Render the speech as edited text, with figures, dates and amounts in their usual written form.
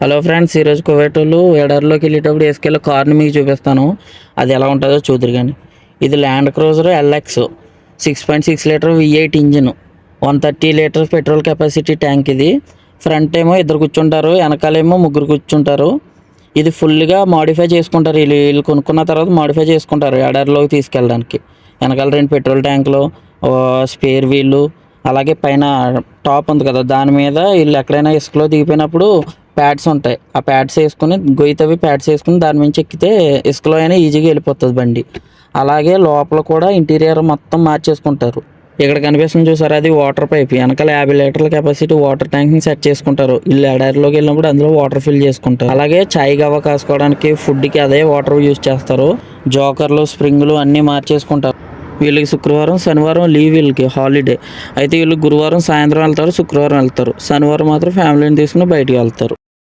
Hello friends, ఈరోజు కువైటోళ్ళు ఎడారిలోకి వెళ్ళేటప్పుడు వేసుకెళ్ళే కార్ని మీకు చూపిస్తాను. అది ఎలా ఉంటుందో చూద్దరు. కానీ ఇది land cruiser LX 6.6 litre V8 engine, 130 litre petrol capacity tank. ఇది ఫ్రంట్ ఏమో ఇద్దరు కూర్చుంటారు, వెనకాలేమో ముగ్గురు కూర్చుంటారు. ఇది ఫుల్గా మాడిఫై చేసుకుంటారు. వీళ్ళు కొనుక్కున్న తర్వాత మాడిఫై చేసుకుంటారు ఎడారిలోకి తీసుకెళ్ళడానికి. వెనకాల 2 పెట్రోల్ ట్యాంకులు, స్పేర్ వీళ్ళు, అలాగే పైన టాప్ ఉంది కదా, దాని మీద వీళ్ళు ఎక్కడైనా ఇసుకలో దిగిపోయినప్పుడు ప్యాడ్స్ ఉంటాయి. ఆ ప్యాడ్స్ వేసుకుని గొయ్యి తవ్వి ప్యాడ్స్ వేసుకుని దాని నుంచి ఎక్కితే ఇసుకలో అయినా ఈజీగా వెళ్ళిపోతుంది బండి. అలాగే లోపల కూడా ఇంటీరియర్ మొత్తం మార్చేసుకుంటారు. ఇక్కడ కనిపిస్తుంది చూసారు, అది వాటర్ పైప్. వెనకాల 50 లీటర్ల కెపాసిటీ వాటర్ ట్యాంక్ని సెట్ చేసుకుంటారు. వీళ్ళు ఎడారిలోకి వెళ్ళినప్పుడు అందులో వాటర్ ఫిల్ చేసుకుంటారు. అలాగే చాయ్ గవ్వ కాసుకోవడానికి, ఫుడ్కి అదే వాటర్ యూజ్ చేస్తారు. జోకర్లు, స్ప్రింగులు అన్నీ మార్చేసుకుంటారు. వీళ్ళకి శుక్రవారం శనివారం లీవ్, వీళ్ళకి హాలిడే. అయితే వీళ్ళు గురువారం సాయంత్రం వెళ్తారు, శుక్రవారం వెళ్తారు. శనివారం మాత్రం ఫ్యామిలీని తీసుకుని బయటికి వెళ్తారు.